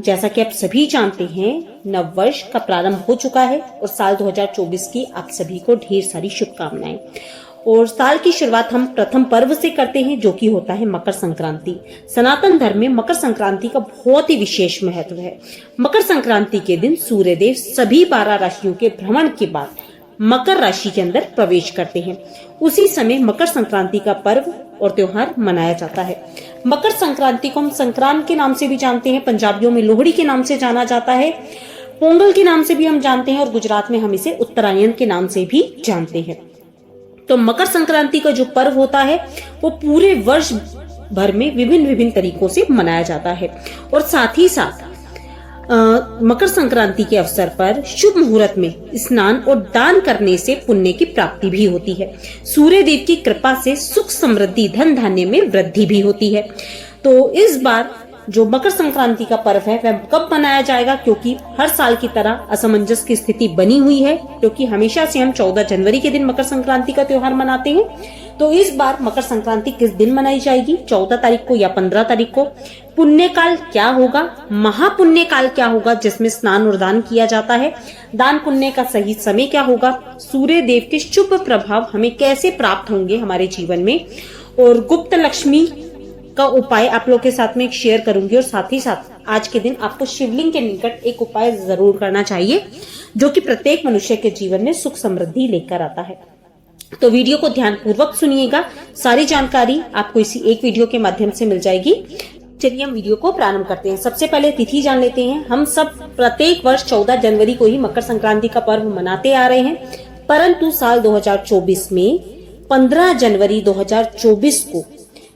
जैसा कि आप सभी जानते हैं, नववर्ष का प्रारंभ हो चुका है और साल 2024 की आप सभी को ढेर सारी शुभकामनाएं। और साल की शुरुआत हम प्रथम पर्व से करते हैं, जो कि होता है मकर संक्रांति। सनातन धर्म में मकर संक्रांति का बहुत ही विशेष महत्व है। मकर संक्रांति के दिन सूर्यदेव सभी 12 राशियों के भ्रमण के बाद मकर राशि के अंदर प्रवेश करते हैं। उसी समय मकर संक्रांति का पर्व और त्योहार मनाया जाता है। मकर संक्रांति को हम संक्रांत के नाम से भी जानते हैं, पंजाबियों में लोहड़ी के नाम से जाना जाता है, पोंगल के नाम से भी हम जानते हैं और गुजरात में हम इसे उत्तरायण के नाम से भी जानते हैं। तो मकर संक्रांति का जो पर्व होता है वो पूरे वर्ष भर में विभिन्न विभिन्न तरीकों से मनाया जाता है। और साथ ही साथ मकर संक्रांति के अवसर पर शुभ मुहूर्त में स्नान और दान करने से पुण्य की प्राप्ति भी होती है। सूर्य देव की कृपा से सुख समृद्धि धन धान्य में वृद्धि भी होती है। तो इस बार जो मकर संक्रांति का पर्व है वह कब मनाया जाएगा, क्योंकि हर साल की तरह असमंजस की स्थिति बनी हुई है, क्योंकि हमेशा से हम 14 जनवरी के दिन मकर संक्रांति का त्योहार मनाते हैं। तो इस बार मकर संक्रांति किस दिन मनाई जाएगी, 14 तारीख को या 15 तारीख को? पुण्य काल क्या होगा, महापुण्य काल क्या होगा जिसमें स्नान और दान किया जाता है, दान पुण्य का सही समय क्या होगा, सूर्य देव के शुभ प्रभाव हमें कैसे प्राप्त होंगे हमारे जीवन में, और गुप्त लक्ष्मी का उपाय आप लोग के साथ में शेयर करूंगी। और साथ ही साथ आज के दिन आपको शिवलिंग के निकट एक उपाय जरूर करना चाहिए, जो कि प्रत्येक मनुष्य के जीवन में सुख समृद्धि लेकर आता है। तो वीडियो को ध्यान पूर्वक सुनिएगा, सारी जानकारी आपको इसी एक वीडियो के माध्यम से मिल जाएगी। चलिए हम वीडियो को प्रारंभ करते हैं। सबसे पहले तिथि जान लेते हैं। हम सब प्रत्येक वर्ष 14 जनवरी को ही मकर संक्रांति का पर्व मनाते आ रहे हैं, परंतु साल 2024 में 15 जनवरी 2024 को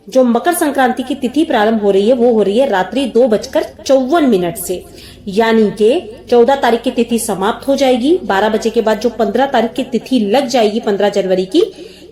जो मकर संक्रांति की तिथि प्रारंभ हो रही है वो हो रही है रात्रि 2:54 से, यानी कि 14 तारीख की तिथि समाप्त हो जाएगी। 12 बजे के बाद जो 15 तारीख की तिथि लग जाएगी 15 जनवरी की,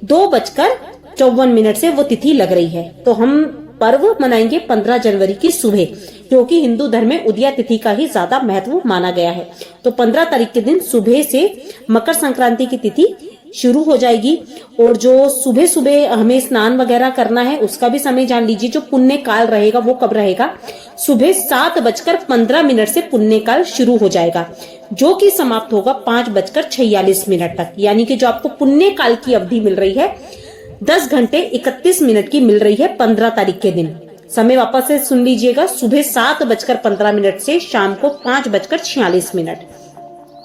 2:54 से वो तिथि लग रही है। तो हम पर्व मनाएंगे 15 जनवरी की सुबह, क्योंकि हिंदू धर्म में उदया तिथि का ही ज्यादा महत्व माना गया है। तो 15 तारीख के दिन सुबह से मकर संक्रांति की तिथि शुरू हो जाएगी। और जो सुबह सुबह हमें स्नान वगैरह करना है उसका भी समय जान लीजिए। जो पुण्य काल रहेगा वो कब रहेगा, सुबह 7:15 से पुण्य काल शुरू हो जाएगा, जो कि समाप्त होगा 5:46 तक। यानी कि जो आपको पुण्य काल की अवधि मिल रही है 10 घंटे 31 मिनट की मिल रही है 15 तारीख के दिन। समय वापस से सुन लीजिएगा, सुबह 7:15 से शाम को 5:46।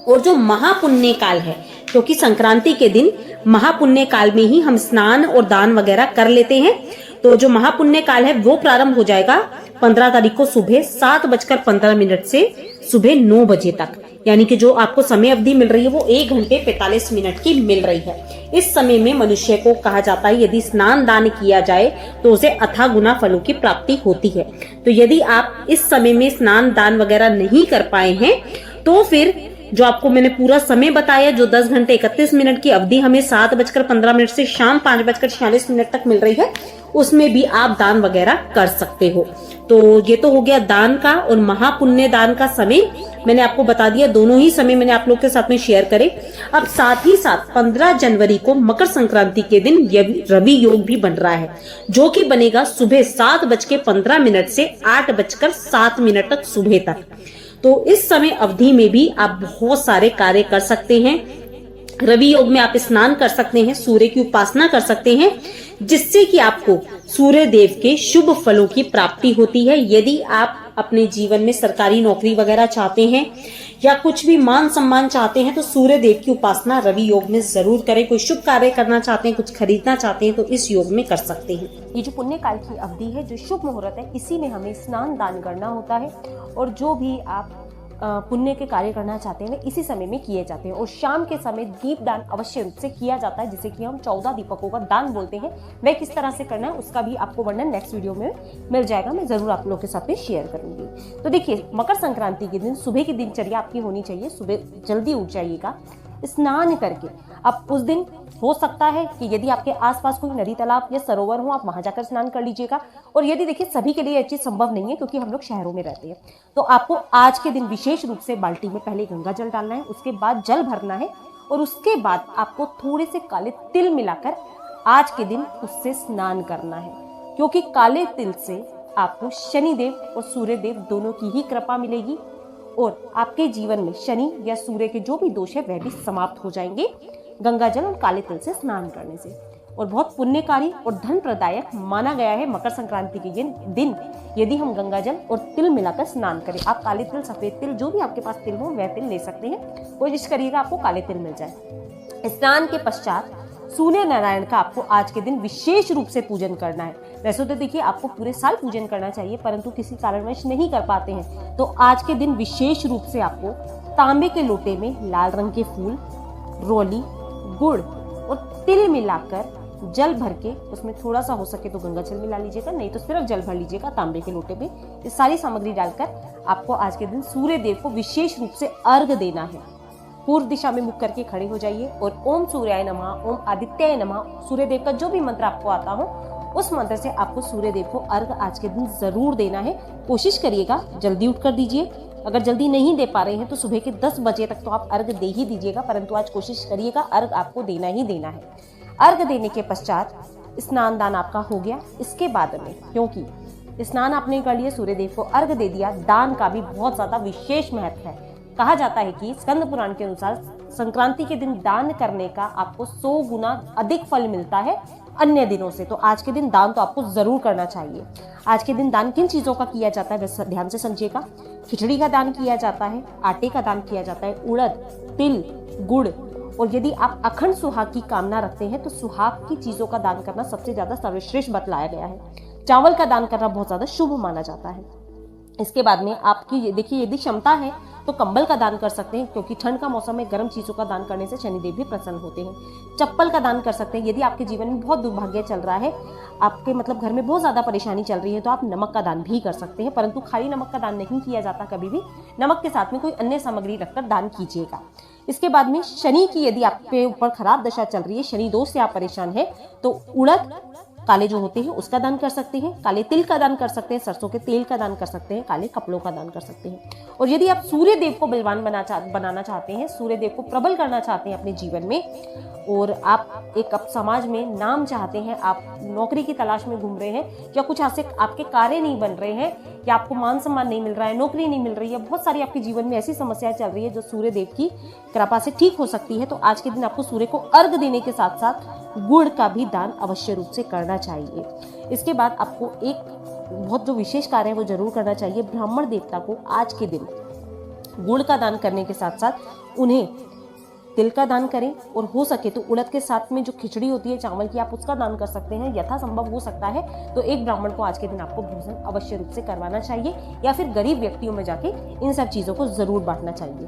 और जो महापुण्य काल है, क्योंकि संक्रांति के दिन महापुण्य काल में ही हम स्नान और दान वगैरह कर लेते हैं, तो जो महापुण्य काल है वो प्रारंभ हो जाएगा 15 तारीख को सुबह 7:15 से सुबह 9 बजे तक। यानी कि जो आपको समय अवधि मिल रही है वो 1 घंटे 45 मिनट की मिल रही है। इस समय में मनुष्य को कहा जाता है यदि स्नान दान किया जाए तो उसे अथाह गुना फलों की प्राप्ति होती है। तो यदि आप इस समय में स्नान दान वगैरह नहीं कर पाए हैं तो फिर जो आपको मैंने पूरा समय बताया, जो 10 घंटे 31 मिनट की अवधि हमें 7:15 से शाम 5:46 तक मिल रही है, उसमें भी आप दान वगैरह कर सकते हो। तो ये तो हो गया दान का और महापुण्य दान का समय मैंने आपको बता दिया। दोनों ही समय मैंने आप लोग के साथ में शेयर करे। अब साथ ही साथ 15 जनवरी को मकर संक्रांति के दिन रवि योग भी बन रहा है, जो कि बनेगा सुबह 7:15 से 8:07 तक सुबह तक। तो इस समय अवधि में भी आप बहुत सारे कार्य कर सकते हैं। रवि योग में आप स्नान कर सकते हैं, सूर्य की उपासना कर सकते हैं, जिससे कि आपको सूर्य देव के शुभ फलों की प्राप्ति होती है। यदि आप अपने जीवन में सरकारी नौकरी वगैरह चाहते हैं या कुछ भी मान सम्मान चाहते हैं तो सूर्य देव की उपासना रवि योग में जरूर करें। कोई शुभ कार्य करना चाहते हैं, कुछ खरीदना चाहते हैं तो इस योग में कर सकते हैं। ये जो पुण्य काल की अवधि है, जो शुभ मुहूर्त है, इसी में हमें स्नान दान करना होता है। और जो भी आप पुण्य के कार्य करना चाहते हैं वे इसी समय में किए जाते हैं। और शाम के समय दीप दान अवश्य रूप से किया जाता है, जिसे कि हम 14 दीपकों का दान बोलते हैं। वह किस तरह से करना है उसका भी आपको वर्णन नेक्स्ट वीडियो में मिल जाएगा, मैं जरूर आप लोगों के साथ में शेयर करूंगी। तो देखिए, मकर संक्रांति के दिन सुबह की दिनचर्या आपकी होनी चाहिए। सुबह जल्दी उठ जाइएगा स्नान करके। अब उस दिन हो सकता है कि यदि आपके आसपास कोई नदी तालाब या सरोवर हो, आप वहां जाकर स्नान कर लीजिएगा। और यदि देखिए सभी के लिए यह चीज संभव नहीं है, क्योंकि हम लोग शहरों में रहते हैं, तो आपको आज के दिन विशेष रूप से बाल्टी में पहले गंगा जल डालना है, उसके बाद जल भरना है और उसके बाद आपको थोड़े से काले तिल मिलाकर आज के दिन उससे स्नान करना है। क्योंकि काले तिल से आपको शनिदेव और सूर्यदेव दोनों की ही कृपा मिलेगी और आपके जीवन में शनि या सूर्य के जो भी दोष है वह भी समाप्त हो जाएंगे गंगा जल और काले तिल से स्नान करने से। और बहुत पुण्यकारी और धन प्रदायक माना गया है मकर संक्रांति के दिन यदि हम गंगा जल और तिल मिलाकर स्नान करें। आप काले तिल, सफेद तिल, जो भी आपके पास तिल हो वह तिल ले सकते हैं। कोशिश करिएगा आपको काले तिल मिल जाए। स्नान के पश्चात सूर्य नारायण का आपको आज के दिन विशेष रूप से पूजन करना है। वैसे तो देखिए आपको पूरे साल पूजन करना चाहिए, परंतु किसी कारणवश नहीं कर पाते हैं तो आज के दिन विशेष रूप से आपको तांबे के लोटे में लाल रंग के फूल, रोली, गुड़ और तिल मिलाकर जल भर के, उसमें थोड़ा सा हो सके तो गंगा जल मिला लीजिएगा, नहीं तो सिर्फ जल भर लीजिएगा तांबे के लोटे में। ये सारी सामग्री डालकर आपको आज के दिन सूर्य देव को विशेष रूप से अर्घ देना है। पूर्व दिशा में मुख करके खड़े हो जाइए और ओम सूर्याय नमः, ओम आदित्याय नमः, सूर्य देव का जो भी मंत्र आपको आता हो उस मंत्र से आपको सूर्य देव को अर्घ आज के दिन जरूर देना है। कोशिश करिएगा जल्दी उठकर दीजिए। अगर जल्दी नहीं दे पा रहे हैं तो सुबह के 10 बजे तक तो आप अर्घ दे ही दीजिएगा, परंतु आज कोशिश करिएगा अर्घ आपको देना ही देना है। अर्घ देने के पश्चात स्नान दान आपका हो गया। इसके बाद में, क्योंकि स्नान आपने कर लिया, सूर्य देव को अर्घ दे दिया, दान का भी बहुत ज्यादा विशेष महत्व है। कहा जाता है कि स्कंद पुराण के अनुसार संक्रांति के दिन दान करने का आपको 100 गुना अधिक फल मिलता है अन्य दिनों से। तो आज के दिन दान तो आपको जरूर करना चाहिए। आज के दिन दान किन चीजों का किया जाता है वैसे ध्यान से समझिएगा। खिचड़ी का दान किया जाता है, आटे का दान किया जाता है, उड़द, तिल, गुड़, और यदि आप अखंड सुहाग की कामना रखते हैं तो सुहाग की चीजों का दान करना सबसे ज्यादा सर्वश्रेष्ठ बतलाया गया है। चावल का दान करना बहुत ज्यादा शुभ माना जाता है। इसके बाद में आपकी देखिए यदि क्षमता है तो कंबल का दान कर सकते हैं, क्योंकि ठंड का मौसम में गर्म चीजों का दान करने से शनिदेव भी प्रसन्न होते हैं। चप्पल का दान कर सकते हैं। यदि आपके जीवन में बहुत दुर्भाग्य चल रहा है, आपके मतलब घर में बहुत ज्यादा परेशानी चल रही है, तो आप नमक का दान भी कर सकते हैं, परंतु खाली नमक का दान नहीं किया जाता कभी भी। नमक के साथ में कोई अन्य सामग्री रखकर दान कीजिएगा। इसके बाद में शनि की यदि आपके ऊपर खराब दशा चल रही है, शनि दोष से आप परेशान हैं, तो उड़द काले जो होते हैं उसका दान कर सकते हैं, काले तिल का दान कर सकते हैं, सरसों के तेल का दान कर सकते हैं, काले कपड़ों का दान कर सकते हैं। और यदि आप सूर्य देव को बलवान बनाना चाहते हैं, सूर्य देव को प्रबल करना चाहते हैं अपने जीवन में, और आप एक समाज में नाम चाहते हैं, आप नौकरी की तलाश में घूम रहे हैं, या कुछ ऐसे आपके कार्य नहीं बन रहे हैं, या आपको मान सम्मान नहीं मिल रहा है, नौकरी नहीं मिल रही है, बहुत सारी आपके जीवन में ऐसी समस्याएं चल रही है जो सूर्य देव की कृपा से ठीक हो सकती है, तो आज के दिन आपको सूर्य को अर्घ देने के साथ साथ गुड़ का भी दान अवश्य रूप से करना चाहिए। इसके बाद आपको एक बहुत जो विशेष कार्य है वो जरूर करना चाहिए। ब्राह्मण देवता को आज के दिन गुड़ का दान करने के साथ साथ उन्हें तिल का दान करें, और हो सके तो उड़द के साथ में जो खिचड़ी होती है चावल की, आप उसका दान कर सकते हैं। यथासंभव हो सकता है तो एक ब्राह्मण को आज के दिन आपको भोजन अवश्य रूप से करवाना चाहिए, या फिर गरीब व्यक्तियों में जाके इन सब चीजों को जरूर बांटना चाहिए।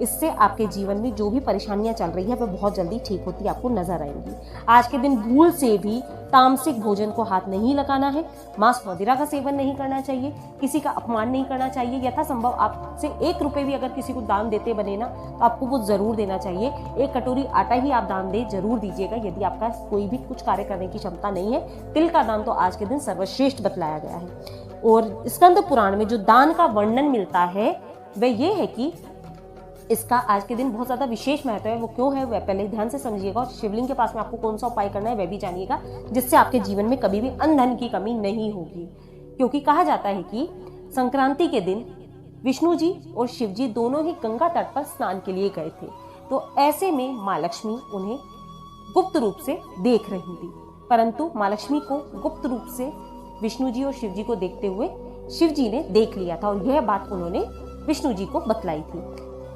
इससे आपके जीवन में जो भी परेशानियां चल रही है वह बहुत जल्दी ठीक होती आपको नजर आएंगी। आज के दिन भूल से भी तामसिक भोजन को हाथ नहीं लगाना है, मांस मदिरा का सेवन नहीं करना चाहिए, किसी का अपमान नहीं करना चाहिए। यथासंभव आपसे 1 रुपए भी अगर किसी को दान देते बने ना तो आपको वो जरूर देना चाहिए। 1 कटोरी आटा ही आप दान दे जरूर दीजिएगा यदि आपका कोई भी कुछ कार्य करने की क्षमता नहीं है। तिल का दान तो आज के दिन सर्वश्रेष्ठ बतलाया गया है। और स्कंद पुराण में जो दान का वर्णन मिलता है वह ये है कि इसका आज के दिन बहुत ज्यादा विशेष महत्व है। वो क्यों है वह पहले ध्यान से समझिएगा, और शिवलिंग के पास में आपको कौन सा उपाय करना है वह भी जानिएगा, जिससे आपके जीवन में कभी भी अन्न धन की कमी नहीं होगी। क्योंकि कहा जाता है कि संक्रांति के दिन विष्णु जी और शिव जी दोनों ही गंगा तट पर स्नान के लिए गए थे, तो ऐसे में माँ लक्ष्मी उन्हें गुप्त रूप से देख रही थी, परंतु माँ लक्ष्मी को गुप्त रूप से विष्णु जी और शिव जी को देखते हुए शिव जी ने देख लिया था, और यह बात उन्होंने विष्णु जी को बतलाई थी।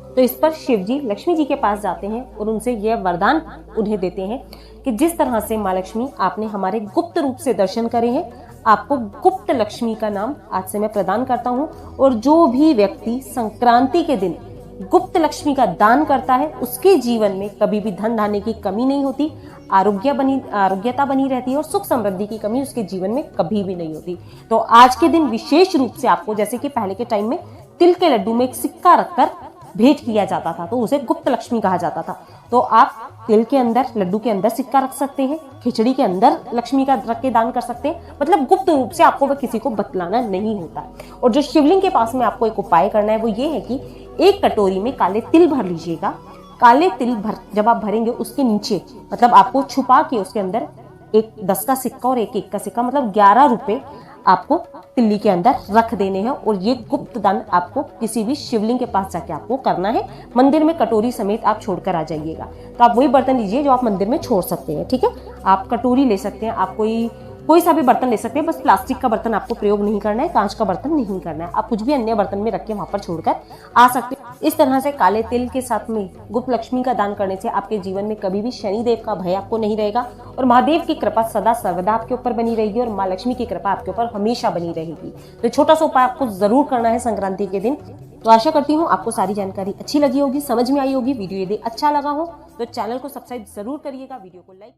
तो इस पर शिव जी लक्ष्मी जी के पास जाते हैं और उनसे यह वरदान उन्हें देते हैं कि जिस तरह से माँ लक्ष्मी आपने हमारे गुप्त रूप से दर्शन करे हैं, आपको गुप्त लक्ष्मी का नाम आज से मैं प्रदान करता हूँ, और जो भी व्यक्ति संक्रांति के दिन गुप्त लक्ष्मी का दान करता है उसके जीवन में कभी भी धन धान्य की कमी नहीं होती, आरोग्यता बनी रहती है, और सुख समृद्धि की कमी उसके जीवन में कभी भी नहीं होती। तो आज के दिन विशेष रूप से आपको, जैसे कि पहले के टाइम में तिल के लड्डू में एक सिक्का रखकर भेंट किया जाता था तो उसे गुप्त लक्ष्मी कहा जाता था, तो आप तिल के अंदर, लड्डू के अंदर सिक्का रख सकते हैं, खिचड़ी के अंदर लक्ष्मी का रख के दान कर सकते हैं, मतलब गुप्त रूप से आपको वह किसी को बतलाना नहीं होता। और जो शिवलिंग के पास में आपको एक उपाय करना है वो ये है कि 1 कटोरी में काले तिल भर लीजिएगा। काले तिल जब आप भरेंगे उसके नीचे, मतलब आपको छुपा के उसके अंदर एक 10 का सिक्का और एक 1 का सिक्का, मतलब 11 रुपए आपको तिल्ली के अंदर रख देने हैं और ये गुप्त दान आपको किसी भी शिवलिंग के पास जाके आपको करना है। मंदिर में कटोरी समेत आप छोड़कर आ जाइएगा। तो आप वही बर्तन लीजिए जो आप मंदिर में छोड़ सकते हैं, ठीक है। आप कटोरी ले सकते हैं, आप कोई सा भी बर्तन ले सकते हैं, बस प्लास्टिक का बर्तन आपको प्रयोग नहीं करना है, कांच का बर्तन नहीं करना है। आप कुछ भी अन्य बर्तन में रख के वहां पर छोड़कर आ सकते हैं। इस तरह से काले तिल के साथ में गुप्त लक्ष्मी का दान करने से आपके जीवन में कभी भी शनिदेव का भय आपको नहीं रहेगा और महादेव की कृपा सदा सर्वदा आपके ऊपर बनी रहेगी और माँ लक्ष्मी की कृपा आपके ऊपर हमेशा बनी रहेगी। तो छोटा सा उपाय आपको जरूर करना है संक्रांति के दिन। तो आशा करती हूँ आपको सारी जानकारी अच्छी लगी होगी, समझ में आई होगी। वीडियो यदि अच्छा लगा हो तो चैनल को सब्सक्राइब जरूर करिएगा, वीडियो को लाइक